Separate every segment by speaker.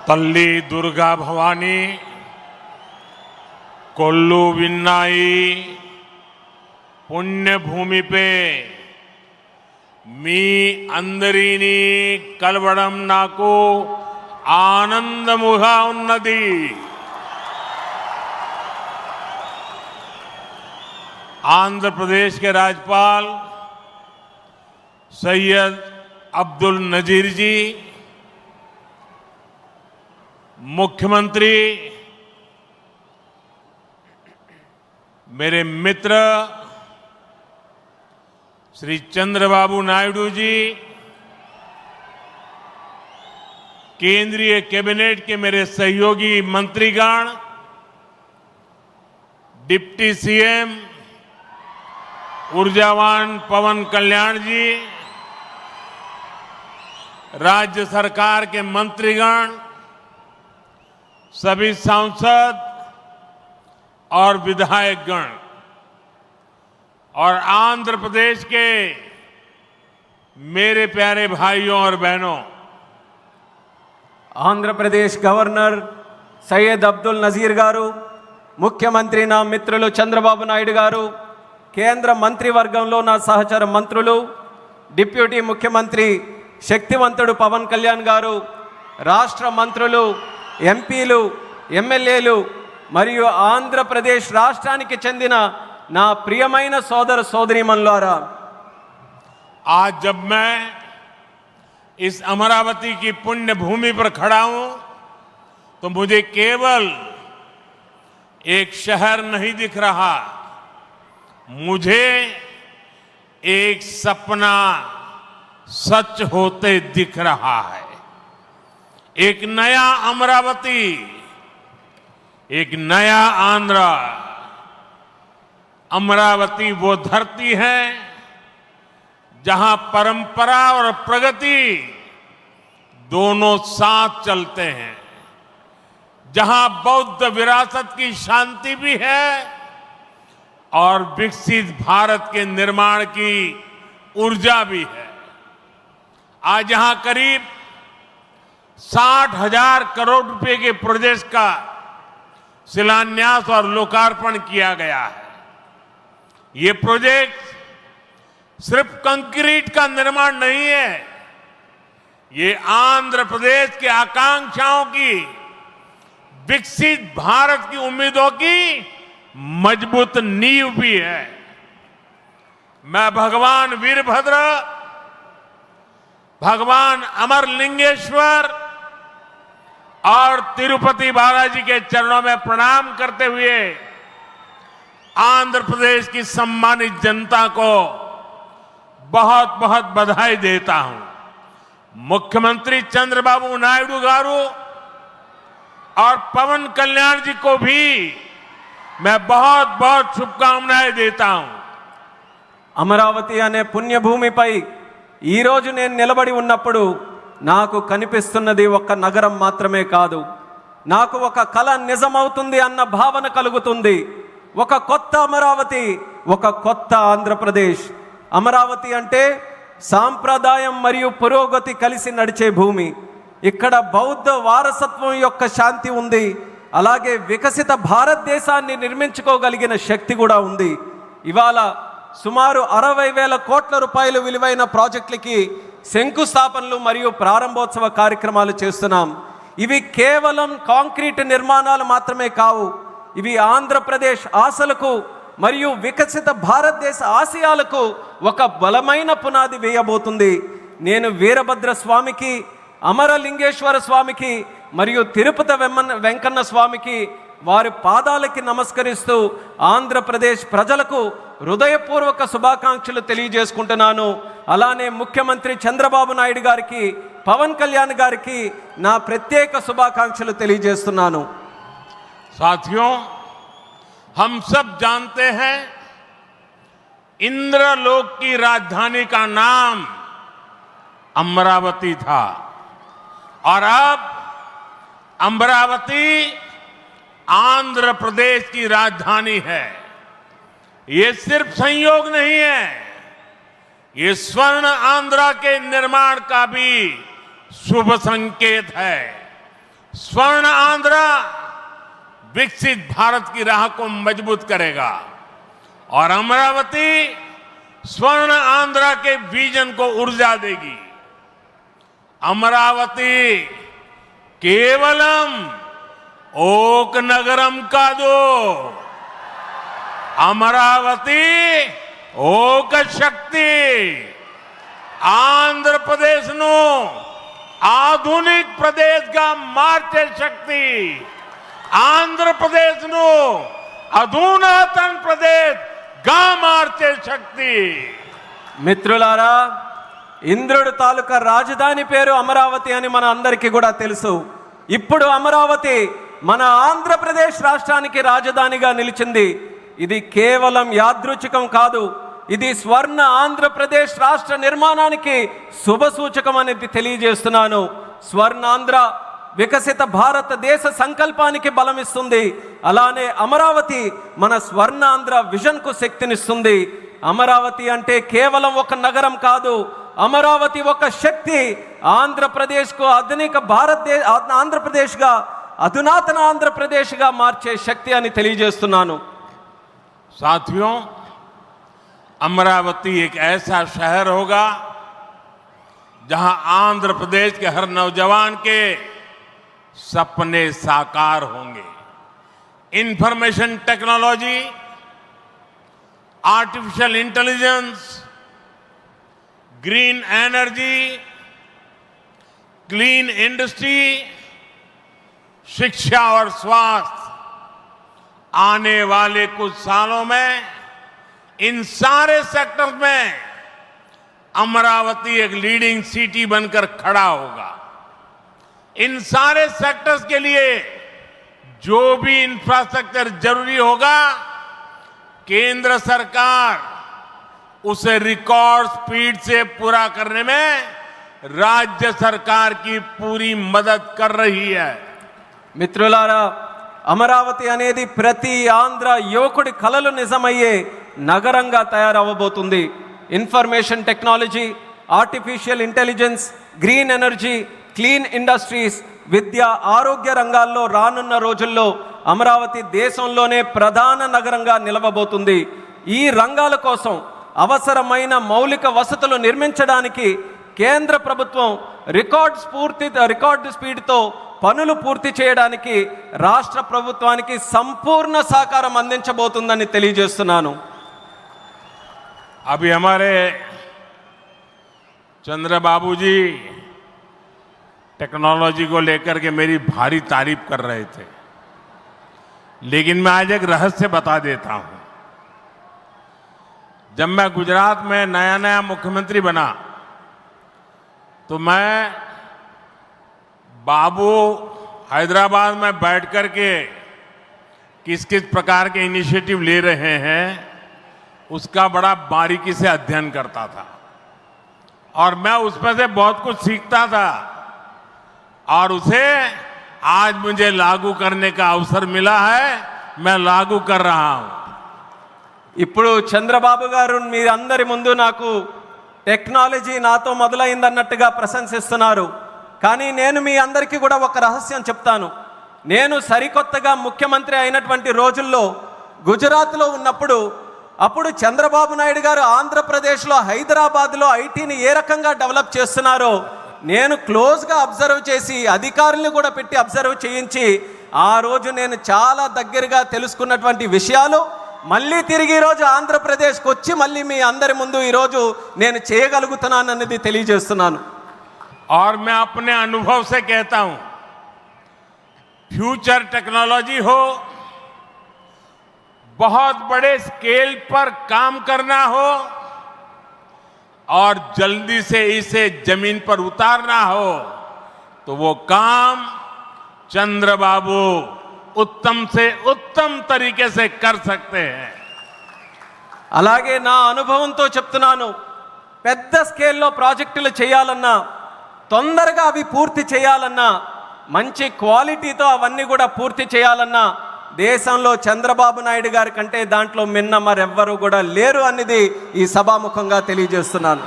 Speaker 1: तल्ली दुर्गा भवानी कोल्लू विन्नाई पुण्य भूमि पे मी अंदरीनी कलवड़म नाको आनंदमुगा उन्नति आंध्र प्रदेश के राज्यपाल सैयद अब्दुल नजीर जी, मुख्यमंत्री, मेरे मित्र श्री चंद्रबाबू नायडू जी, केंद्रीय कैबिनेट के मेरे सहयोगी मंत्रीगण, डिप्टी सीएम ऊर्जावान पवन कल्याण जी, राज्य सरकार के मंत्रीगण, सभी सांसद और विधायकगण और आंध्र प्रदेश के मेरे प्यारे भाइयों और बहनों,
Speaker 2: आंध्र प्रदेश गवर्नर सैयद अब्दुल नजीर गारू, मुख्यमंत्री ना मित्रुలు చంద్రబాబు నాయుడు గారు, కేంద్ర మంత్రివర్గంలో నా సహచర మంత్రులు, డిప్యూటీ ముఖ్యమంత్రి శక్తివంతుడు పవన్ కళ్యాణ్ గారు, రాష్ట్ర మంత్రులు, ఎంపీలు, ఎమ్మెల్యేలు మరియు ఆంధ్రప్రదేశ్ రాష్ట్రానికి చెందిన నా ప్రియమైన సోదర సోదరీమణులారా,
Speaker 1: आज जब मैं इस अमरावती की पुण्य भूमि पर खड़ा हूं तो मुझे केवल एक शहर नहीं दिख रहा, मुझे एक सपना सच होते दिख रहा है। एक नया अमरावती, एक नया आंध्र। अमरावती वो धरती है जहां परंपरा और प्रगति दोनों साथ चलते हैं, जहां बौद्ध विरासत की शांति भी है और विकसित भारत के निर्माण की ऊर्जा भी है। आज यहां करीब 60,000 करोड़ रुपए के प्रोजेक्ट का शिलान्यास और लोकार्पण किया गया है। ये प्रोजेक्ट सिर्फ कंक्रीट का निर्माण नहीं है, ये आंध्र प्रदेश के आकांक्षाओं की, विकसित भारत की उम्मीदों की मजबूत नींव भी है। मैं भगवान वीरभद्र, भगवान अमरलिंगेश्वर और तिरुपति बालाजी के चरणों में प्रणाम करते हुए आंध्र प्रदेश की सम्मानित जनता को बहुत बहुत बधाई देता हूं। मुख्यमंत्री चंद्रबाबू नायडू गारू और पवन कल्याण जी को भी मैं बहुत बहुत शुभकामनाएं देता हूं।
Speaker 2: అమరావతి అనే పుణ్యభూమిపై ఈరోజు నేను నిలబడి ఉన్నప్పుడు నాకు కనిపిస్తున్నది ఒక నగరం మాత్రమే కాదు, నాకు ఒక కల నిజమవుతుంది అన్న భావన కలుగుతుంది। ఒక కొత్త అమరావతి, ఒక కొత్త ఆంధ్రప్రదేశ్। అమరావతి అంటే సాంప్రదాయం మరియు పురోగతి కలిసి నడిచే భూమి। ఇక్కడ బౌద్ధ వారసత్వం యొక్క శాంతి ఉంది, అలాగే వికసిత భారతదేశాన్ని నిర్మించుకోగలిగిన శక్తి కూడా ఉంది। ఇవాళ సుమారు 60,000 కోట్ల రూపాయల విలువైన ప్రాజెక్టులకి శంకుస్థాపనలు మరియు ప్రారంభోత్సవ కార్యక్రమాలు చేస్తున్నాం। ఇవి కేవలం కాంక్రీట్ నిర్మాణాలు మాత్రమే కావు, ఇవి ఆంధ్రప్రదేశ్ ఆశలకు మరియు వికసిత భారతదేశ ఆశయాలకు ఒక బలమైన పునాది వేయబోతుంది। నేను వీరభద్ర స్వామికి, అమరలింగేశ్వర స్వామికి మరియు తిరుపతి వెంకన్న స్వామికి వారి పాదాలకి నమస్కరిస్తూ ఆంధ్రప్రదేశ్ ప్రజలకు హృదయపూర్వక శుభాకాంక్షలు తెలియజేసుకుంటున్నాను। అలానే ముఖ్యమంత్రి చంద్రబాబు నాయుడు గారికి, పవన్ కళ్యాణ్ గారికి నా ప్రత్యేక శుభాకాంక్షలు తెలియజేస్తున్నాను।
Speaker 1: साथियों, हम सब जानते हैं इंद्रलोक की राजधानी का नाम अमरावती था और अब अमरावती आंध्र प्रदेश की राजधानी है। ये सिर्फ संयोग नहीं है, ये स्वर्ण आंध्रा के निर्माण का भी शुभ संकेत है। स्वर्ण आंध्र विकसित भारत की राह को मजबूत करेगा और अमरावती स्वर्ण आंध्र के विजन को ऊर्जा देगी। अमरावती केवलम ओक नगरम कादु, अमरावती ओक शक्ति आंध्र प्रदेश नु आधुनिक प्रदेश का मार्चे शक्ति, आंध्र प्रदेश नु अधुनातन प्रदेश గా మార్చే శక్తి।
Speaker 2: మిత్రులారా, ఇంద్రుడు తాలూకా రాజధాని పేరు అమరావతి అని మన అందరికీ కూడా తెలుసు। ఇప్పుడు అమరావతి మన ఆంధ్రప్రదేశ్ రాష్ట్రానికి రాజధానిగా నిలిచింది। ఇది కేవలం యాదృచ్ఛికం కాదు, ఇది స్వర్ణ ఆంధ్రప్రదేశ్ రాష్ట్ర నిర్మాణానికి శుభ సూచకం అనేది తెలియజేస్తున్నాను। స్వర్ణాంధ్ర వికసిత భారతదేశ సంకల్పానికి బలమిస్తుంది। అలానే అమరావతి మన స్వర్ణాంధ్ర విజన్కు శక్తినిస్తుంది। అమరావతి అంటే కేవలం ఒక నగరం కాదు, అమరావతి ఒక శక్తి। ఆంధ్రప్రదేశ్కు ఆధునిక ఆంధ్రప్రదేశ్గా అధునాతన ఆంధ్రప్రదేశ్గా మార్చే శక్తి అని తెలియజేస్తున్నాను।
Speaker 1: साथियों, अमरावती एक ऐसा शहर होगा जहां आंध्र प्रदेश के हर नौजवान के सपने साकार होंगे। Information technology, artificial intelligence, green energy, clean industry, शिक्षा और स्वास्थ्य, आने वाले कुछ सालों में इन सारे सेक्टर्स में अमरावती एक लीडिंग सिटी बनकर खड़ा होगा। इन सारे सेक्टर्स के लिए जो भी इंफ्रास्ट्रक्चर जरूरी होगा, केंद्र सरकार उसे रिकॉर्ड स्पीड से पूरा करने में राज्य सरकार की पूरी मदद कर रही है।
Speaker 2: మిత్రులారా, అమరావతి అనేది ప్రతి ఆంధ్ర యువకుడి కలలు నిజమయ్యే నగరంగా తయారవబోతుంది। Information technology, artificial intelligence, green energy, clean industries, విద్య, ఆరోగ్య రంగాల్లో రానున్న రోజుల్లో అమరావతి దేశంలోనే ప్రధాన నగరంగా నిలవబోతుంది। ఈ రంగాల కోసం అవసరమైన మౌలిక వసతులు నిర్మించడానికి కేంద్ర ప్రభుత్వం రికార్డు స్పీడ్తో పనులు పూర్తి చేయడానికి రాష్ట్ర ప్రభుత్వానికి సంపూర్ణ సహకారం అందించబోతుందని తెలియజేస్తున్నాను।
Speaker 1: अभी हमारे चंद्रबाबू जी टेक्नोलॉजी को लेकर के मेरी भारी तारीफ कर रहे थे, लेकिन मैं आज एक रहस्य बता देता हूं। जब मैं गुजरात में नया मुख्यमंत्री बना तो मैं बाबू हैदराबाद में बैठ कर के किस किस प्रकार के इनिशिएटिव ले रहे हैं उसका बड़ा बारीकी से अध्ययन करता था और मैं उसमें से बहुत कुछ सीखता था और उसे आज मुझे लागू करने का अवसर मिला है। मैं लागू कर रहा हूं।
Speaker 2: ఇప్పుడు చంద్రబాబు గారు మీరందరి ముందు నాకు టెక్నాలజీ నాతో మొదలైందన్నట్టుగా ప్రశంసిస్తున్నారు, కానీ నేను మీ అందరికీ కూడా ఒక రహస్యం చెప్తాను। నేను సరికొత్తగా ముఖ్యమంత్రి అయినటువంటి రోజుల్లో గుజరాత్లో ఉన్నప్పుడు అప్పుడు చంద్రబాబు నాయుడు గారు ఆంధ్రప్రదేశ్లో హైదరాబాద్లో ఐటీని ఏ రకంగా డెవలప్ చేస్తున్నారో నేను క్లోజ్గా అబ్జర్వ్ చేసి అధికారులను కూడా పెట్టి అబ్జర్వ్ చేయించి ఆ రోజు నేను చాలా దగ్గరగా తెలుసుకున్నటువంటి విషయాలు మళ్ళీ తిరిగి ఈరోజు ఆంధ్రప్రదేశ్కి వచ్చి మళ్ళీ మీ అందరి ముందు ఈరోజు నేను చేయగలుగుతున్నానన్నది తెలియజేస్తున్నాను।
Speaker 1: और मैं अपने अनुभव से कहता हूं, फ्यूचर टेक्नोलॉजी हो, बहुत बड़े स्केल पर काम करना हो और जल्दी से इसे जमीन पर उतारना हो तो वो काम चंद्रबाबू उत्तम से उत्तम तरीके से कर सकते हैं।
Speaker 2: అలాగే నా అనుభవంతో చెప్తున్నాను, పెద్ద స్కేల్లో ప్రాజెక్టులు చేయాలన్నా తొందరగా అవి పూర్తి చేయాలన్నా మంచి క్వాలిటీతో అవన్నీ కూడా పూర్తి చేయాలన్నా దేశంలో చంద్రబాబు నాయుడు గారి కంటే దాంట్లో మిన్న మరెవ్వరూ కూడా లేరు అనేది ఈ సభాముఖంగా తెలియజేస్తున్నాను।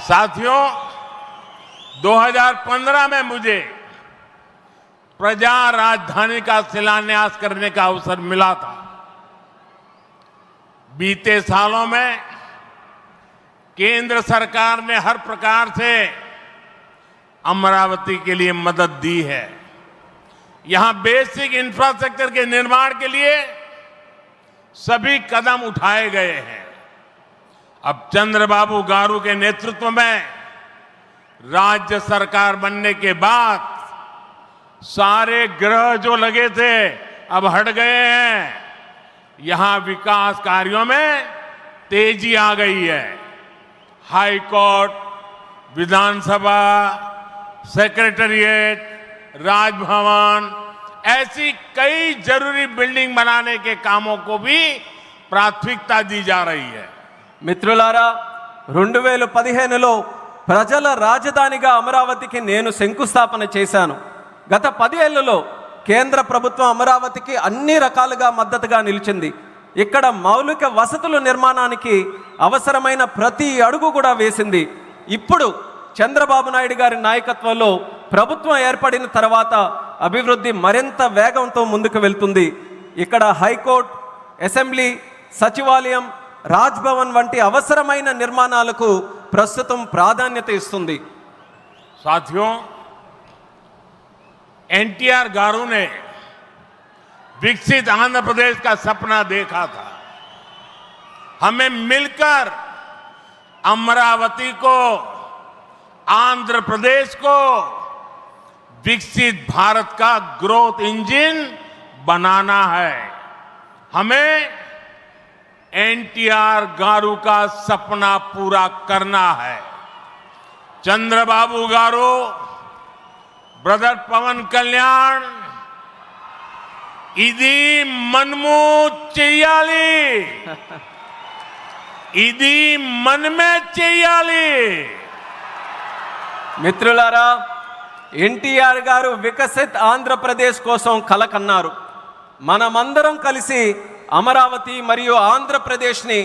Speaker 1: साथियों, 2015 में मुझे प्रजा राजधानी का शिलान्यास करने का अवसर मिला था। बीते सालों में केंद्र सरकार ने हर प्रकार से अमरावती के लिए मदद दी है। यहां बेसिक इंफ्रास्ट्रक्चर के निर्माण के लिए सभी कदम उठाए गए हैं। अब चंद्रबाबू गारू के नेतृत्व में राज्य सरकार बनने के बाद सारे ग्रह जो लगे थे अब हट गए हैं। यहां विकास कार्यों में तेजी आ गई है। हाई कोर्ट, विधानसभा, सेक्रेटेरिएट, राजभवन, ऐसी कई जरूरी बिल्डिंग बनाने के कामों को भी प्राथमिकता दी जा रही है।
Speaker 2: మిత్రులారా 2015లో ప్రజల రాజధానిగా అమరావతికి నేను శంకుస్థాపన చేశాను. గత 10 ఏళ్లలో కేంద్ర ప్రభుత్వం అమరావతికి అన్ని రకాలుగా మద్దతుగా నిలిచింది. ఇక్కడ మౌలిక వసతుల నిర్మాణానికి అవసరమైన ప్రతి అడుగు కూడా వేసింది. ఇప్పుడు చంద్రబాబు నాయుడు గారి నాయకత్వంలో ప్రభుత్వం ఏర్పడిన తర్వాత అభివృద్ధి మరింత వేగంతో ముందుకు వెళ్తుంది. ఇక్కడ హైకోర్టు, అసెంబ్లీ, సచివాలయం, రాజ్భవన్ వంటి అవసరమైన నిర్మాణాలకు ప్రస్తుతం ప్రాధాన్యత ఇస్తుంది.
Speaker 1: साथियों, एनटीआर गारू ने विकसित आंध्र प्रदेश का सपना देखा था। हमें मिलकर अमरावती को, आंध्र प्रदेश को विकसित भारत का ग्रोथ इंजन बनाना है। हमें एनटीआर गारू का सपना पूरा करना है। चंद्रबाबू गारू, ब्रदर पवन कल्याण, इदी मनमू చెయ్యాలి, ఇది మనమే చెయ్యాలి.
Speaker 2: మిత్రులారా, ఎన్టీఆర్ గారు వికసిత్ ఆంధ్రప్రదేశ్ కోసం కల కన్నారు. మనమందరం కలిసి అమరావతి మరియు ఆంధ్రప్రదేశ్ని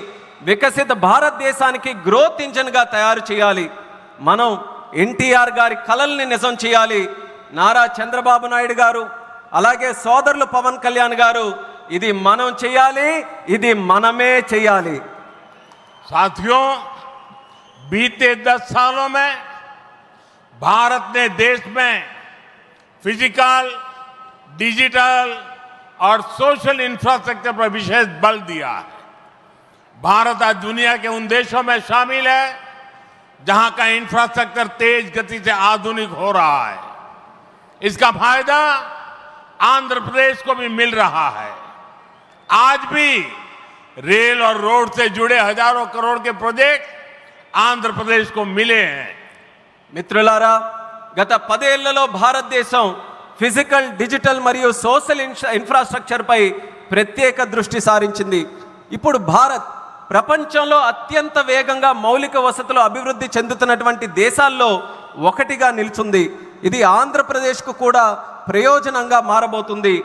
Speaker 2: వికసిత భారతదేశానికి గ్రోత్ ఇంజన్గా తయారు చేయాలి. మనం ఎన్టీఆర్ గారి కలల్ని నిజం చేయాలి. నారా చంద్రబాబు నాయుడు గారు, అలాగే సోదరులు పవన్ కళ్యాణ్ గారు, ఇది మనం చేయాలి, ఇది మనమే చేయాలి.
Speaker 1: साथियों, बीते 10 सालों में भारत ने देश में फिजिकल, डिजिटल और सोशल इंफ्रास्ट्रक्चर पर विशेष बल दिया है। भारत आज दुनिया के उन देशों में शामिल है जहां का इंफ्रास्ट्रक्चर तेज गति से आधुनिक हो रहा है। इसका फायदा आंध्र प्रदेश को भी मिल रहा है। आज भी रेल और रोड से जुड़े हजारों करोड़ के प्रोजेक्ट आंध्र प्रदेश को मिले हैं.
Speaker 2: మిత్రులారా, గత 10 ఏళ్లలో భారతదేశం ఫిజికల్, డిజిటల్ మరియు సోషల్ ఇన్ఫ్రాస్ట్రక్చర్ పై ప్రత్యేక దృష్టి సారించింది. ఇప్పుడు భారత్ ప్రపంచంలో అత్యంత వేగంగా మౌలిక వసతులు అభివృద్ధి చెందుతున్నటువంటి దేశాల్లో ఒకటిగా నిలుచుంది. ఇది ఆంధ్రప్రదేశ్కు కూడా ప్రయోజనంగా మారబోతుంది.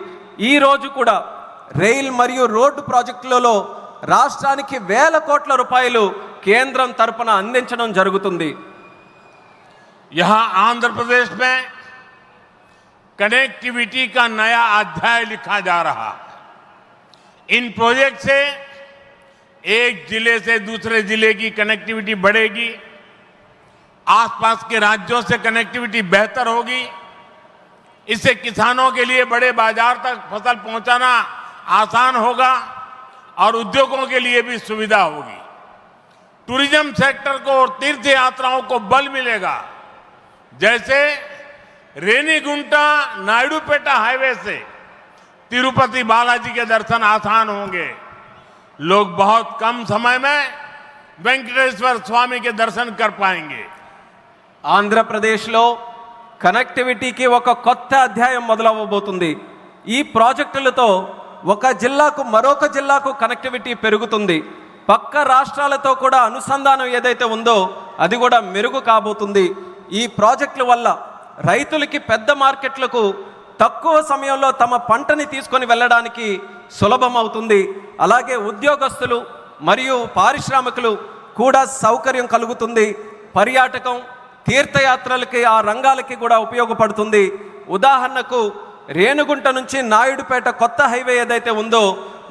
Speaker 2: ఈ రోజు కూడా రైల్ మరియు రోడ్డు ప్రాజెక్టులలో రాష్ట్రానికి వేల కోట్ల రూపాయలు కేంద్రం తరపున అందించడం జరుగుతుంది.
Speaker 1: यहां आंध्र प्रदेश में कनेक्टिविटी का नया अध्याय लिखा जा रहा है. इन प्रोजेक्ट से एक जिले से दूसरे जिले की कनेक्टिविटी बढ़ेगी, आसपास के राज्यों से कनेक्टिविटी बेहतर होगी. इससे किसानों के लिए बड़े बाजार तक फसल पहुंचाना आसान होगा और उद्योगों के लिए भी सुविधा होगी. टूरिज्म सेक्टर को और तीर्थ यात्राओं को बल मिलेगा. जैसे रेनीगुंटा नायडूपेटा हाईवे से तिरुपति बालाजी के दर्शन आसान होंगे. लोग बहुत कम समय में वेंकटेश्वर स्वामी के दर्शन कर पाएंगे.
Speaker 2: ఆంధ్రప్రదేశ్లో కనెక్టివిటీకి ఒక కొత్త అధ్యాయం మొదలవబోతుంది. ఈ ప్రాజెక్టులతో ఒక జిల్లాకు మరొక జిల్లాకు కనెక్టివిటీ పెరుగుతుంది. పక్క రాష్ట్రాలతో కూడా అనుసంధానం ఏదైతే ఉందో అది కూడా మెరుగు కాబోతుంది. ఈ ప్రాజెక్టుల వల్ల రైతులకి పెద్ద మార్కెట్లకు తక్కువ సమయంలో తమ పంటని తీసుకొని వెళ్ళడానికి సులభం అవుతుంది. అలాగే ఉద్యోగస్తులు మరియు పారిశ్రామికులు కూడా సౌకర్యం కలుగుతుంది. పర్యాటకం, తీర్థయాత్రలకి, ఆ రంగాలకి కూడా ఉపయోగపడుతుంది. ఉదాహరణకు రేణుగుంట నుంచి నాయుడుపేట కొత్త హైవే ఏదైతే ఉందో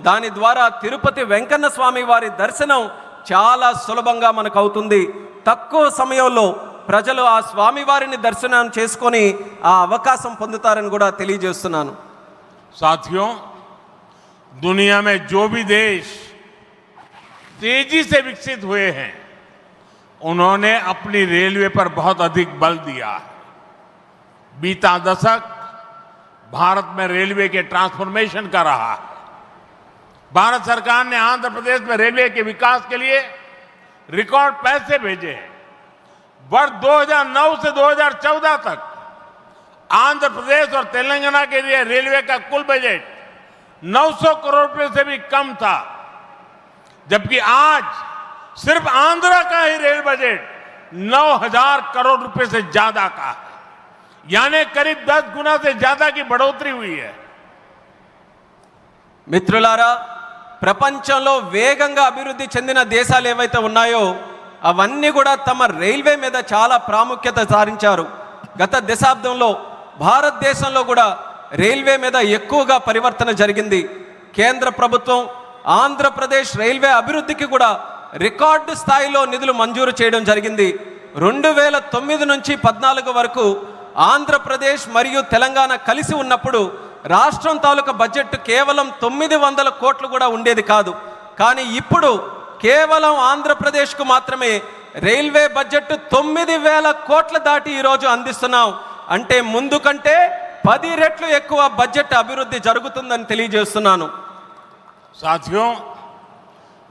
Speaker 2: దాని ద్వారా తిరుపతి వెంకన్న స్వామి వారి దర్శనం చాలా సులభంగా మనకు అవుతుంది. తక్కువ సమయంలో ప్రజలు ఆ స్వామి వారిని దర్శనం చేసుకొని ఆ అవకాశం పొందుతారని కూడా తెలియజేస్తున్నాను.
Speaker 1: साथियों, दुनिया में जो भी देश तेजी से विकसित हुए हैं उन्होंने अपनी रेलवे पर बहुत अधिक बल दिया है. बीता दशक भारत में रेलवे के ट्रांसफॉर्मेशन का रहा है. भारत सरकार ने आंध्र प्रदेश में रेलवे के विकास के लिए रिकॉर्ड पैसे भेजे हैं. वर्ष 2009 से 2014 तक आंध्र प्रदेश और तेलंगाना के लिए रेलवे का कुल बजट 900 करोड़ रुपए से भी कम था, जबकि आज सिर्फ आंध्र का ही रेल बजट 9000 करोड़ रुपए से ज्यादा का है. यानी करीब 10 गुना से ज्यादा की बढ़ोतरी हुई है.
Speaker 2: మిత్రులారా, ప్రపంచంలో వేగంగా అభివృద్ధి చెందిన దేశాలు ఏవైతే ఉన్నాయో అవన్నీ కూడా తమ రైల్వే మీద చాలా ప్రాముఖ్యత సారించారు. గత దశాబ్దంలో భారతదేశంలో కూడా రైల్వే మీద ఎక్కువగా పరివర్తన జరిగింది. కేంద్ర ప్రభుత్వం ఆంధ్రప్రదేశ్ రైల్వే అభివృద్ధికి కూడా రికార్డు స్థాయిలో నిధులు మంజూరు చేయడం జరిగింది. 2009 నుంచి 14 వరకు ఆంధ్రప్రదేశ్ మరియు తెలంగాణ కలిసి ఉన్నప్పుడు రాష్ట్రం తాలూకా బడ్జెట్ కేవలం 900 కోట్లు కూడా ఉండేది కాదు. కానీ ఇప్పుడు కేవలం ఆంధ్రప్రదేశ్కు మాత్రమే రైల్వే బడ్జెట్ 9000 కోట్ల దాటి ఈరోజు అందిస్తున్నాం. అంటే ముందు కంటే 10 రెట్లు ఎక్కువ బడ్జెట్ అభివృద్ధి జరుగుతుందని తెలియజేస్తున్నాను.
Speaker 1: साथियों,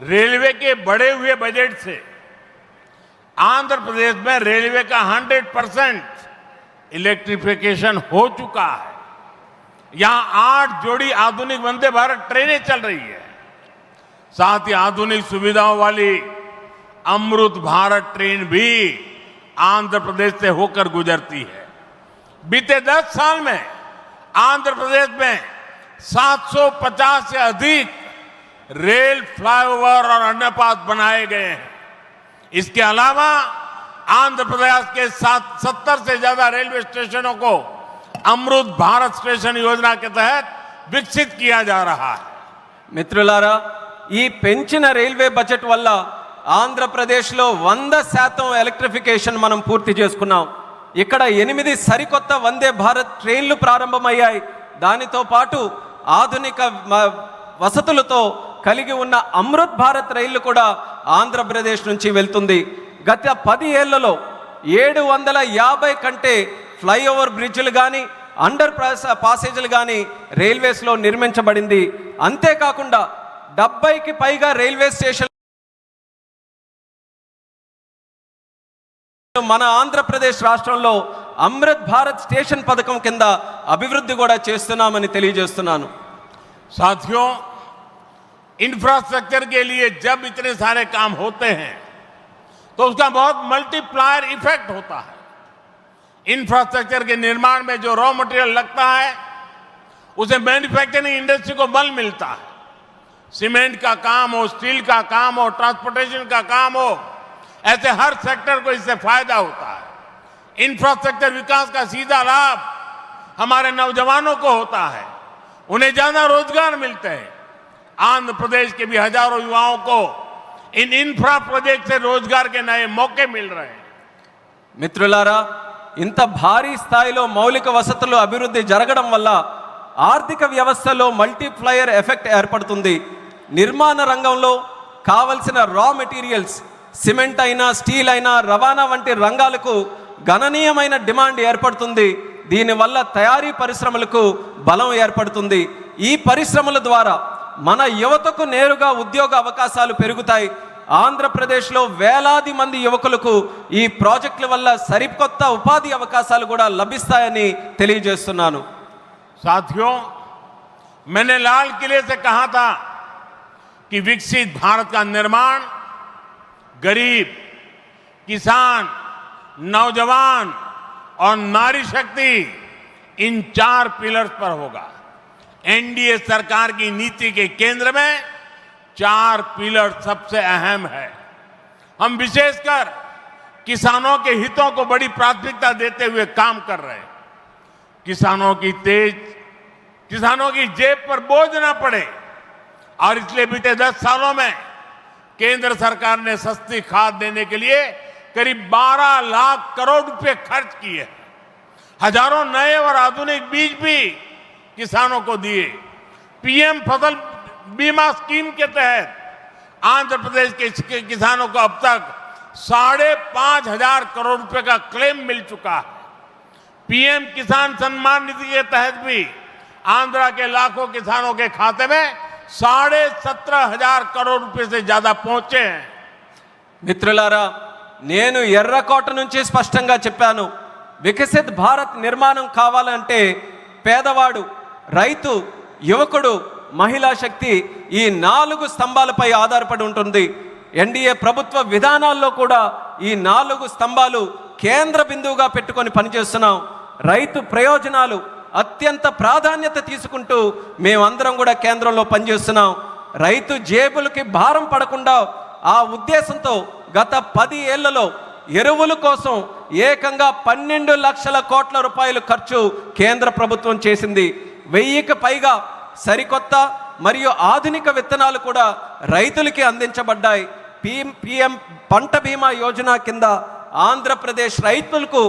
Speaker 1: रेलवे के बढ़े हुए बजट से आंध्र प्रदेश में रेलवे का 100% इलेक्ट्रिफिकेशन हो चुका है. यहां 8 जोड़ी आधुनिक वंदे भारत ट्रेनें चल रही है. साथ ही आधुनिक सुविधाओं वाली अमृत भारत ट्रेन भी आंध्र प्रदेश से होकर गुजरती है. बीते 10 साल में आंध्र प्रदेश में 750 से अधिक रेल फ्लाईओवर और अंडरपास बनाए गए हैं. इसके अलावा आंध्र प्रदेश के 70 से ज्यादा रेलवे स्टेशनों को अमृत भारत स्टेशन योजना के तहत विकसित किया जा रहा है.
Speaker 2: మిత్రులారా, ఈ పెంచిన రైల్వే బడ్జెట్ వల్ల ఆంధ్రప్రదేశ్లో 100% ఎలక్ట్రిఫికేషన్ మనం పూర్తి చేసుకున్నాం. ఇక్కడ 8 సరికొత్త వందే భారత్ ట్రైన్లు ప్రారంభమయ్యాయి. దానితో పాటు ఆధునిక వసతులతో కలిగి ఉన్న అమృత్ భారత్ రైళ్లు కూడా ఆంధ్రప్రదేశ్ నుంచి వెళ్తుంది. గత 10 ఏళ్లలో 750 కంటే ఫ్లైఓవర్ బ్రిడ్జ్లు కానీ అండర్ పాసేజీలు కానీ రైల్వేస్లో నిర్మించబడింది. అంతేకాకుండా 70కి పైగా రైల్వే స్టేషన్ మన ఆంధ్రప్రదేశ్ రాష్ట్రంలో అమృత్ భారత్ స్టేషన్ పథకం కింద అభివృద్ధి కూడా చేస్తున్నామని తెలియజేస్తున్నాను.
Speaker 1: साथियों, इंफ्रास्ट्रक्चर के लिए जब इतने सारे काम होते हैं तो उसका बहुत मल्टीप्लायर इफेक्ट होता है. इंफ्रास्ट्रक्चर के निर्माण में जो रॉ मटेरियल लगता है उसे मैन्युफैक्चरिंग इंडस्ट्री को बल मिलता है. सीमेंट का काम हो, स्टील का काम हो, ट्रांसपोर्टेशन का काम हो, ऐसे हर सेक्टर को इससे फायदा होता है. इंफ्रास्ट्रक्चर विकास का सीधा लाभ हमारे नौजवानों को होता है. उन्हें ज्यादा रोजगार मिलते हैं. आंध्र प्रदेश के भी हजारों युवाओं को इन इंफ्रा प्रोजेक्ट से रोजगार के नए मौके मिल रहे हैं.
Speaker 2: మిత్రులారా, ఇంత భారీ స్థాయిలో మౌలిక వసతులు అభివృద్ధి జరగడం వల్ల ఆర్థిక వ్యవస్థలో మల్టీప్లయర్ ఎఫెక్ట్ ఏర్పడుతుంది. నిర్మాణ రంగంలో కావలసిన రా మెటీరియల్స్ సిమెంట్ అయినా స్టీల్ అయినా రవాణా వంటి రంగాలకు గణనీయమైన డిమాండ్ ఏర్పడుతుంది. దీనివల్ల తయారీ పరిశ్రమలకు బలం ఏర్పడుతుంది. ఈ పరిశ్రమల ద్వారా మన యువతకు నేరుగా ఉద్యోగ అవకాశాలు పెరుగుతాయి. ఆంధ్రప్రదేశ్లో వేలాది మంది యువకులకు ఈ ప్రాజెక్టుల వల్ల సరికొత్త ఉపాధి అవకాశాలు కూడా లభిస్తాయని తెలియజేస్తున్నాను.
Speaker 1: साथियों, मैंने लाल किले से कहा था कि विकसित भारत का निर्माण गरीब, किसान, नौजवान और नारी शक्ति इन 4 पिलर्स पर होगा. एनडीए सरकार की नीति के केंद्र में 4 पिलर सबसे अहम है. हम विशेषकर किसानों के हितों को बड़ी प्राथमिकता देते हुए काम कर रहे हैं. किसानों की तेज किसानों की जेब पर बोझ ना पड़े, और इसलिए बीते 10 सालों में केंद्र सरकार ने सस्ती खाद देने के लिए करीब 12 लाख करोड़ रुपए खर्च किए। हजारों नए और आधुनिक बीज भी किसानों को दिए। पीएम फसल बीमा स्कीम के तहत आंध्र प्रदेश के किसानों को अब तक 5,500 करोड़ रुपए का क्लेम मिल चुका है। पीएम किसान सम्मान निधि के तहत भी आंध्र के लाखों किसानों के खाते में 17,500 करोड़ रुपए से ज्यादा पहुंचे हैं।
Speaker 2: మిత్రులారా, నేను ఎర్రకోట నుంచి స్పష్టంగా చెప్పాను, వికసిత్ భారత్ నిర్మాణం కావాలంటే పేదవాడు, రైతు, యువకుడు, మహిళా శక్తి ఈ 4 స్తంభాలపై ఆధారపడి ఉంటుంది. ఎన్డీఏ ప్రభుత్వ విధానాల్లో కూడా ఈ 4 స్తంభాలు కేంద్ర బిందువుగా పెట్టుకొని పనిచేస్తున్నాం. రైతు ప్రయోజనాలు అత్యంత ప్రాధాన్యత తీసుకుంటూ మేమందరం కూడా కేంద్రంలో పనిచేస్తున్నాం. రైతు జేబులకి భారం పడకుండా ఆ ఉద్దేశంతో గత 10 ఏళ్లలో ఎరువుల కోసం ఏకంగా 12 లక్షల కోట్ల రూపాయలు ఖర్చు కేంద్ర ప్రభుత్వం చేసింది. 1000కి పైగా సరికొత్త మరియు ఆధునిక విత్తనాలు కూడా రైతులకి అందించబడ్డాయి. పీఎం పంట బీమా యోజన కింద ఆంధ్రప్రదేశ్ రైతులకు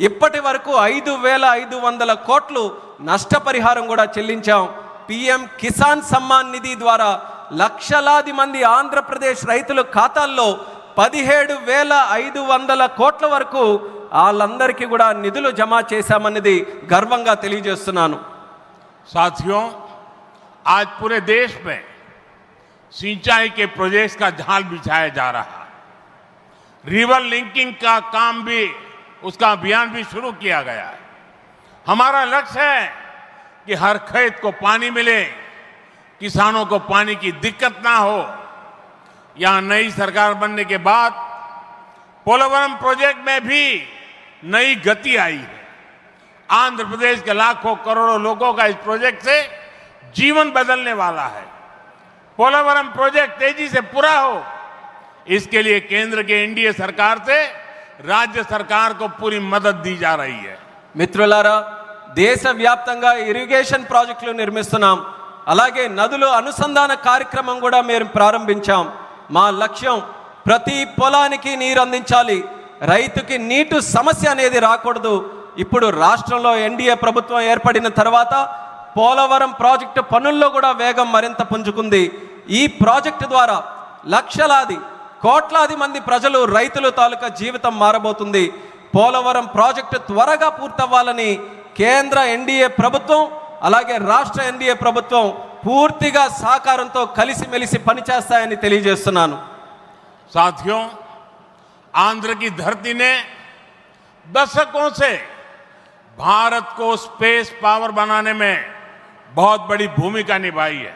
Speaker 2: ఇప్పటి వరకు 5,500 కోట్లు నష్టపరిహారం కూడా చెల్లించాం. పీఎం కిసాన్ సమ్మాన్ నిధి ద్వారా లక్షలాది మంది ఆంధ్రప్రదేశ్ రైతుల ఖాతాల్లో 17,500 కోట్ల వరకు వాళ్ళందరికీ కూడా నిధులు జమ చేశామన్నది గర్వంగా తెలియజేస్తున్నాను.
Speaker 1: साथियों, आज पूरे देश में सिंचाई के प्रोजेक्ट्स का जाल बिछाया जा रहा है। रिवर लिंकिंग का काम भी, उसका अभियान भी शुरू किया गया है। हमारा लक्ष्य है कि हर खेत को पानी मिले, किसानों को पानी की दिक्कत ना हो। यहां नई सरकार बनने के बाद पोलवरम प्रोजेक्ट में भी नई गति आई है। आंध्र प्रदेश के लाखों करोड़ों लोगों का इस प्रोजेक्ट से जीवन बदलने वाला है। पोलवरम प्रोजेक्ट तेजी से पूरा हो, इसके लिए केंद्र के एनडीए सरकार से राज्य सरकार को पूरी मदद दी जा रही है.
Speaker 2: మిత్రులారా, దేశవ్యాప్తంగా ఇరిగేషన్ ప్రాజెక్టులు నిర్మిస్తున్నాం. అలాగే నదుల అనుసంధాన కార్యక్రమం కూడా మేము ప్రారంభించాం. మా లక్ష్యం ప్రతి పొలానికి నీరు అందించాలి, రైతుకి నీటి సమస్య అనేది రాకూడదు. ఇప్పుడు రాష్ట్రంలో ఎన్డీఏ ప్రభుత్వం ఏర్పడిన తర్వాత పోలవరం ప్రాజెక్టు పనుల్లో కూడా వేగం మరింత పుంజుకుంది. ఈ ప్రాజెక్టు ద్వారా లక్షలాది కోట్లాది మంది ప్రజలు, రైతుల తాలూకా జీవితం మారబోతుంది. పోలవరం ప్రాజెక్టు త్వరగా పూర్తవ్వాలని కేంద్ర ఎన్డీఏ ప్రభుత్వం అలాగే రాష్ట్ర ఎన్డీఏ ప్రభుత్వం పూర్తిగా సహకారంతో కలిసిమెలిసి పనిచేస్తాయని తెలియజేస్తున్నాను.
Speaker 1: साथियों, आंध्र की धरती ने दशकों से भारत को स्पेस पावर बनाने में बहुत बड़ी भूमिका निभाई है.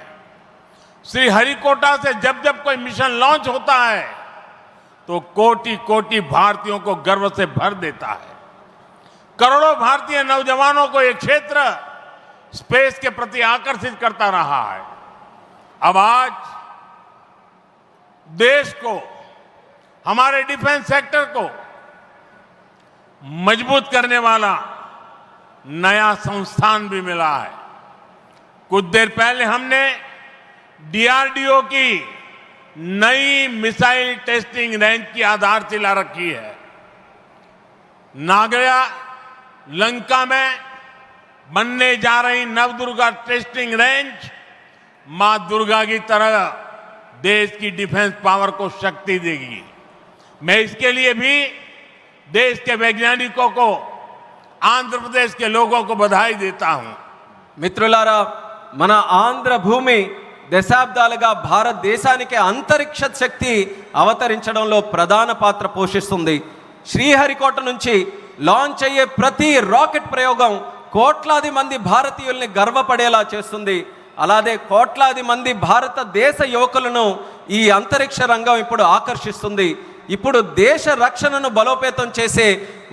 Speaker 1: श्री हरिकोटा से जब जब कोई मिशन लॉन्च होता है तो कोटि कोटि भारतीयों को गर्व से भर देता है. करोड़ों भारतीय नौजवानों को यह क्षेत्र स्पेस के प्रति आकर्षित करता रहा है. अब आज देश को, हमारे डिफेंस सेक्टर को मजबूत करने वाला नया संस्थान भी मिला है. कुछ देर पहले हमने डीआरडीओ की नई मिसाइल टेस्टिंग रेंज की आधारशिला रखी है. नागया लंका में बनने जा रही नवदुर्गा टेस्टिंग रेंज मां दुर्गा की तरह देश की डिफेंस पावर को शक्ति देगी. मैं इसके लिए भी देश के वैज्ञानिकों को, आंध्र प्रदेश के लोगों को बधाई देता हूं.
Speaker 2: మిత్రులారా, మన ఆంధ్ర భూమి దశాబ్దాలుగా భారతదేశానికి అంతరిక్ష శక్తి అవతరించడంలో ప్రధాన పాత్ర పోషిస్తుంది. శ్రీహరికోట నుంచి లాంచ్ అయ్యే ప్రతి రాకెట్ ప్రయోగం కోట్లాది మంది భారతీయుల్ని గర్వపడేలా చేస్తుంది. అలాగే కోట్లాది మంది భారతదేశ యువకులను ఈ అంతరిక్ష రంగం ఇప్పుడు ఆకర్షిస్తుంది. ఇప్పుడు దేశ రక్షణను బలోపేతం చేసే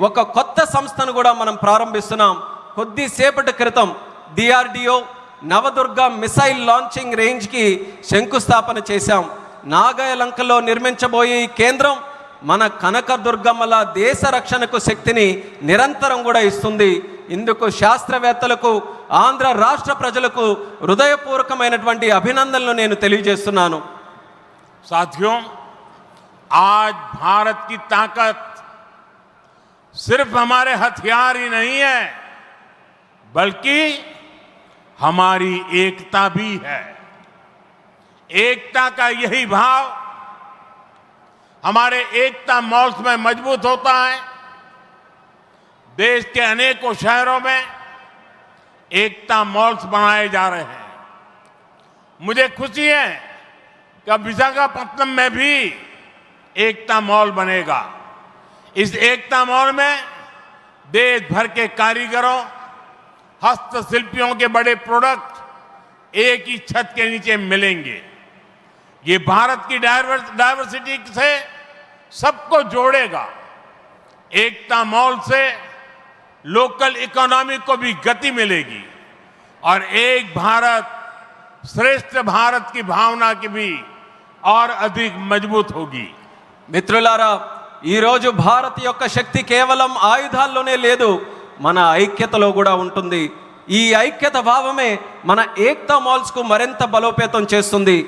Speaker 2: ఒక కొత్త సంస్థను కూడా మనం ప్రారంభిస్తున్నాం. కొద్దిసేపటి క్రితం డిఆర్డిఓ నవదుర్గ మిసైల్ లాంచింగ్ రేంజ్కి శంకుస్థాపన చేశాం. నాగాయలంకలో నిర్మించబోయే ఈ కేంద్రం మన కనకదుర్గమ్మల దేశ రక్షణకు శక్తిని నిరంతరం కూడా ఇస్తుంది. ఇందుకు శాస్త్రవేత్తలకు ఆంధ్ర రాష్ట్ర ప్రజలకు హృదయపూర్వకమైనటువంటి అభినందనలు నేను తెలియజేస్తున్నాను.
Speaker 1: साथियों, आज भारत की ताकत सिर्फ हमारे हथियार ही नहीं है, बल्कि हमारी एकता भी है। एकता का यही भाव हमारे एकता मॉल्स में मजबूत होता है। देश के अनेकों शहरों में एकता मॉल्स बनाए जा रहे हैं। मुझे खुशी है कि अब विशाखापत्तनम में भी एकता मॉल बनेगा। इस एकता मॉल में देश भर के कारीगरों, हस्तशिल्पियों के बड़े प्रोडक्ट एक ही छत के नीचे मिलेंगे। ये भारत की डायवर्सिटी से सबको जोड़ेगा। एकता मॉल से लोकल इकोनॉमी को भी गति मिलेगी और एक भारत श्रेष्ठ भारत की भावना की भी और अधिक मजबूत होगी।
Speaker 2: మిత్రులారా, ఈరోజు భారత్ యొక్క శక్తి కేవలం ఆయుధాల్లోనే లేదు, మన ఐక్యతలో కూడా ఉంటుంది. ఈ ఐక్యత భావమే మన ఏక్తా మాల్స్కు మరింత బలోపేతం చేస్తుంది.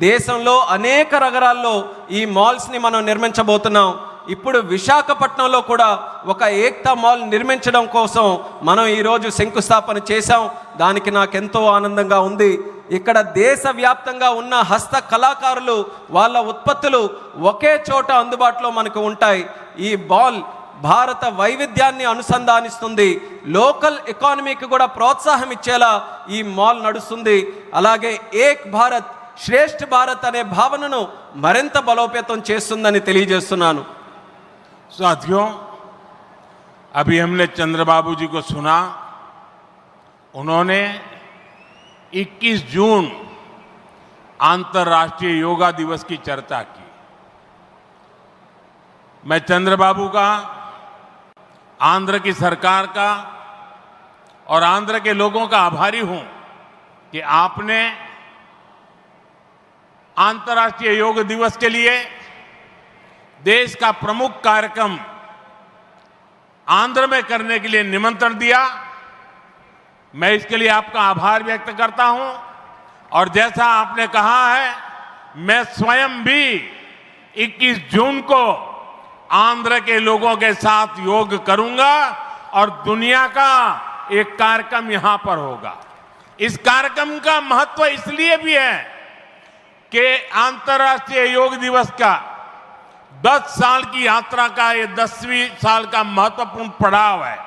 Speaker 2: దేశంలో అనేక నగరాల్లో ఈ మాల్స్ని మనం నిర్మించబోతున్నాం. ఇప్పుడు విశాఖపట్నంలో కూడా ఒక ఏక్తా మాల్ నిర్మించడం కోసం మనం ఈరోజు శంకుస్థాపన చేశాం. దానికి నాకెంతో ఆనందంగా ఉంది. ఇక్కడ దేశవ్యాప్తంగా ఉన్న హస్త కళాకారులు వాళ్ళ ఉత్పత్తులు ఒకే చోట అందుబాటులో మనకు ఉంటాయి. ఈ మాల్ భారత వైవిధ్యాన్ని అనుసంధానిస్తుంది. లోకల్ ఎకానమీకి కూడా ప్రోత్సాహం ఇచ్చేలా ఈ మాల్ నడుస్తుంది. అలాగే ఏక్ భారత్ శ్రేష్ఠ భారత్ అనే భావనను మరింత బలోపేతం చేస్తుందని తెలియజేస్తున్నాను.
Speaker 1: साथियों, अभी हमने चंद्रबाबू जी को सुना। उन्होंने 21 जून अंतर्राष्ट्रीय योगा दिवस की चर्चा की। मैं चंद्रबाबू का, आंध्र की सरकार का और आंध्र के लोगों का आभारी हूं कि आपने अंतर्राष्ट्रीय योग दिवस के लिए देश का प्रमुख कार्यक्रम आंध्र में करने के लिए निमंत्रण दिया। मैं इसके लिए आपका आभार व्यक्त करता हूं और जैसा आपने कहा है, मैं स्वयं भी 21 जून को आंध्र के लोगों के साथ योग करूंगा और दुनिया का एक कार्यक्रम यहां पर होगा। इस कार्यक्रम का महत्व इसलिए भी है कि अंतर्राष्ट्रीय योग दिवस का 10 साल की यात्रा का ये 10वीं साल का महत्वपूर्ण पड़ाव है।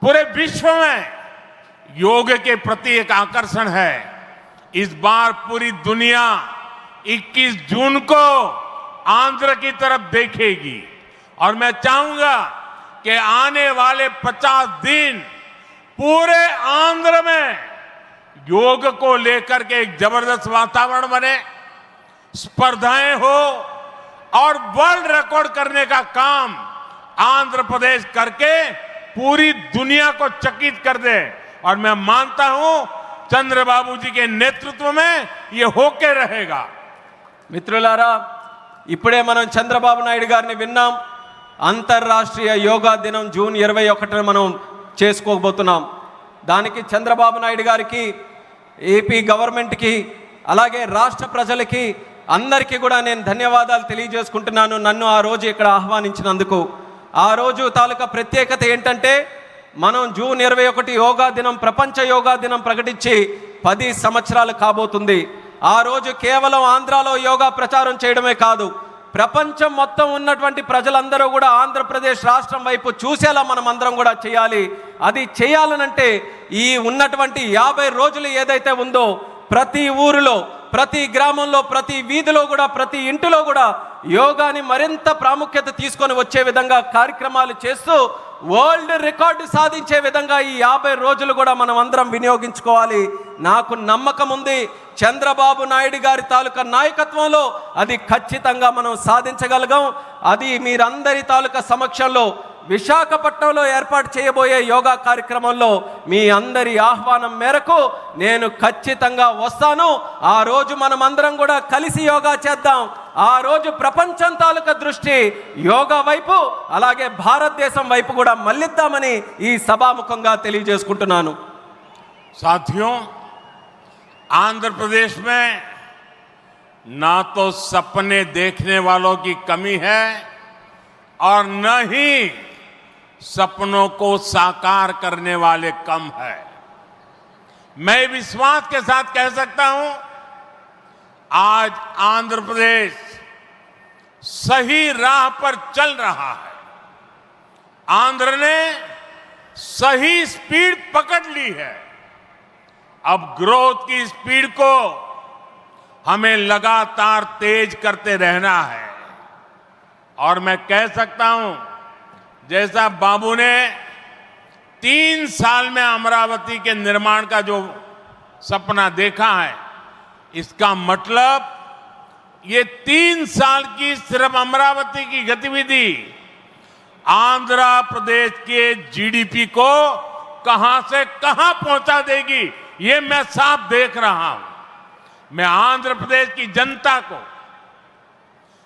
Speaker 1: पूरे विश्व में योग के प्रति एक आकर्षण है। इस बार पूरी दुनिया 21 जून को आंध्र की तरफ देखेगी और मैं चाहूंगा कि आने वाले 50 दिन पूरे आंध्र में योग को लेकर के एक जबरदस्त वातावरण बने, स्पर्धाएं हो और वर्ल्ड रिकॉर्ड करने का काम आंध्र प्रदेश करके पूरी दुनिया को चकित कर दे। और मैं मानता हूं चंद्रबाबू जी के नेतृत्व में ये होके रहेगा।
Speaker 2: మిత్రులారా, ఇప్పుడే మనం చంద్రబాబు నాయుడు గారిని విన్నాం. అంతర్రాష్ట్రీయ యోగా దినం జూన్ 21న మనం చేసుకోబోతున్నాం. దానికి చంద్రబాబు నాయుడు గారికి, ఏపీ గవర్నమెంట్కి, అలాగే రాష్ట్ర ప్రజలకి అందరికీ కూడా నేను ధన్యవాదాలు తెలియజేసుకుంటున్నాను నన్ను ఆ రోజు ఇక్కడ ఆహ్వానించినందుకు. ఆ రోజు తాలూకా ప్రత్యేకత ఏంటంటే, మనం జూన్ 21 యోగా దినం, ప్రపంచ యోగా దినం ప్రకటించి 10 సంవత్సరాలు కాబోతుంది. ఆ రోజు కేవలం ఆంధ్రాలో యోగా ప్రచారం చేయడమే కాదు, ప్రపంచం మొత్తం ఉన్నటువంటి ప్రజలందరూ కూడా ఆంధ్రప్రదేశ్ రాష్ట్రం వైపు చూసేలా మనం అందరం కూడా చేయాలి. అది చేయాలనంటే ఈ ఉన్నటువంటి 50 రోజులు ఏదైతే ఉందో, ప్రతి ఊరిలో, ప్రతి గ్రామంలో, ప్రతి వీధిలో కూడా, ప్రతి ఇంటిలో కూడా యోగాని మరింత ప్రాముఖ్యత తీసుకొని వచ్చే విధంగా కార్యక్రమాలు చేస్తూ వరల్డ్ రికార్డు సాధించే విధంగా ఈ 50 రోజులు కూడా మనం అందరం వినియోగించుకోవాలి. నాకు నమ్మకం ఉంది, చంద్రబాబు నాయుడు గారి తాలూకా నాయకత్వంలో అది ఖచ్చితంగా మనం సాధించగలగాం. అది మీరందరి తాలూకా సమక్షంలో విశాఖపట్నంలో ఏర్పాటు చేయబోయే యోగా కార్యక్రమంలో మీ అందరి ఆహ్వానం మేరకు నేను ఖచ్చితంగా వస్తాను. ఆ రోజు మనమందరం కూడా కలిసి యోగా చేద్దాం. ఆ రోజు ప్రపంచం తాలూకా దృష్టి యోగా వైపు, అలాగే భారతదేశం వైపు కూడా మళ్ళిద్దామని ఈ సభాముఖంగా తెలియజేసుకుంటున్నాను.
Speaker 1: साथियों, आंध्र प्रदेश में ना तो सपने देखने वालों की कमी है और न ही सपनों को साकार करने वाले कम है। मैं विश्वास के साथ कह सकता हूं, आज आंध्र प्रदेश सही राह पर चल रहा है। आंध्र ने सही स्पीड पकड़ ली है। अब ग्रोथ की स्पीड को हमें लगातार तेज करते रहना है। और मैं कह सकता हूं, जैसा बाबू ने 3 साल में अमरावती के निर्माण का जो सपना देखा है, इसका मतलब ये 3 साल की सिर्फ अमरावती की गतिविधि आंध्र प्रदेश के जीडीपी को कहां से कहां पहुंचा देगी, ये मैं साफ देख रहा हूं। मैं आंध्र प्रदेश की जनता को,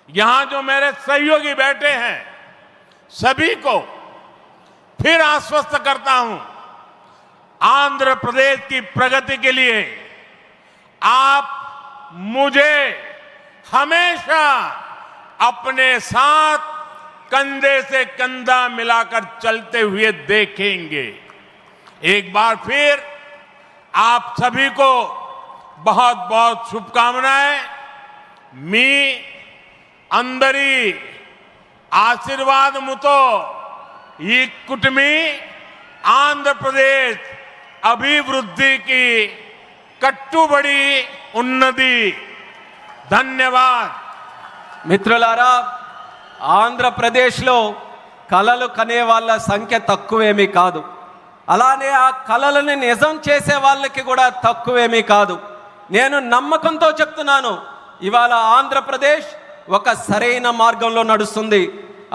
Speaker 1: यहां जो मेरे सहयोगी बैठे हैं, सभी को फिर आश्वस्त करता हूं, आंध्र प्रदेश की प्रगति के लिए आप मुझे हमेशा अपने साथ कंधे से कंधा मिलाकर चलते हुए देखेंगे। एक बार फिर आप सभी को बहुत बहुत शुभकामनाएं। मी अंदरी आशीर्वादमुतो ఈ కుటుంబీ ఆంధ్రప్రదేశ్ అభివృద్ధికి కట్టుబడి ఉన్నది. ధన్యవాద్.
Speaker 2: మిత్రులారా, ఆంధ్రప్రదేశ్లో కలలు కనే వాళ్ళ సంఖ్య తక్కువేమీ కాదు. అలానే ఆ కలలను నిజం చేసే వాళ్ళకి కూడా తక్కువేమీ కాదు. నేను నమ్మకంతో చెప్తున్నాను, ఇవాళ ఆంధ్రప్రదేశ్ ఒక సరైన మార్గంలో నడుస్తుంది.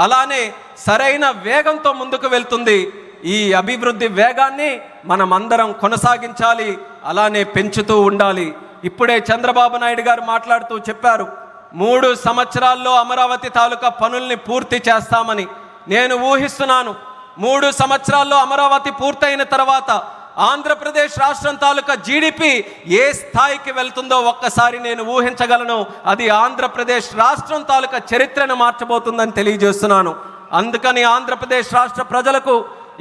Speaker 2: అలానే సరైన వేగంతో ముందుకు వెళ్తుంది. ఈ అభివృద్ధి వేగాన్ని మనమందరం కొనసాగించాలి, అలానే పెంచుతూ ఉండాలి. ఇప్పుడే చంద్రబాబు నాయుడు గారు మాట్లాడుతూ చెప్పారు, 3 సంవత్సరాల్లో అమరావతి తాలూకా పనుల్ని పూర్తి చేస్తామని. నేను ఊహిస్తున్నాను, 3 సంవత్సరాల్లో అమరావతి పూర్తయిన తర్వాత ఆంధ్రప్రదేశ్ రాష్ట్రం తాలూకా జీడిపి ఏ స్థాయికి వెళ్తుందో ఒక్కసారి నేను ఊహించగలను. అది ఆంధ్రప్రదేశ్ రాష్ట్రం తాలూకా చరిత్రను మార్చబోతుందని తెలియజేస్తున్నాను. అందుకని ఆంధ్రప్రదేశ్ రాష్ట్ర ప్రజలకు,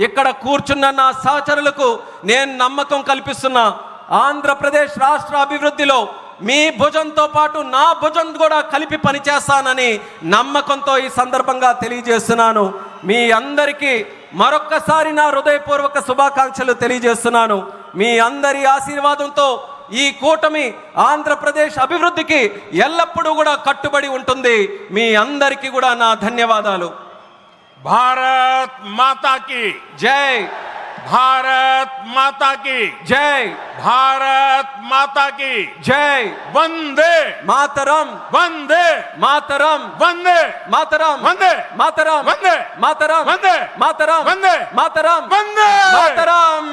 Speaker 2: ఇక్కడ కూర్చున్న నా సహచరులకు నేను నమ్మకం కల్పిస్తున్నా, ఆంధ్రప్రదేశ్ రాష్ట్ర అభివృద్ధిలో మీ భుజంతో పాటు నా భుజం కూడా కలిపి పనిచేస్తానని నమ్మకంతో ఈ సందర్భంగా తెలియజేస్తున్నాను. మీ అందరికీ మరొక్కసారి నా హృదయపూర్వక శుభాకాంక్షలు తెలియజేస్తున్నాను. మీ అందరి ఆశీర్వాదంతో ఈ కూటమి ఆంధ్రప్రదేశ్ అభివృద్ధికి ఎల్లప్పుడూ కూడా కట్టుబడి ఉంటుంది. మీ అందరికీ కూడా నా ధన్యవాదాలు.
Speaker 1: భారత్ మాతా की
Speaker 2: జై.
Speaker 1: भारत माता की
Speaker 2: జై.
Speaker 1: भारत माता की
Speaker 2: జై.
Speaker 1: वंदे
Speaker 2: మాతరం.
Speaker 1: वंदे
Speaker 2: మాతరం.
Speaker 1: वंदे
Speaker 2: మాతరం.
Speaker 1: वंदे
Speaker 2: మాతరం.
Speaker 1: वंदे
Speaker 2: మాతరం.
Speaker 1: वंदे
Speaker 2: మాతరం.
Speaker 1: वंदे
Speaker 2: మాతరం.
Speaker 1: वंदे
Speaker 2: మాతరం.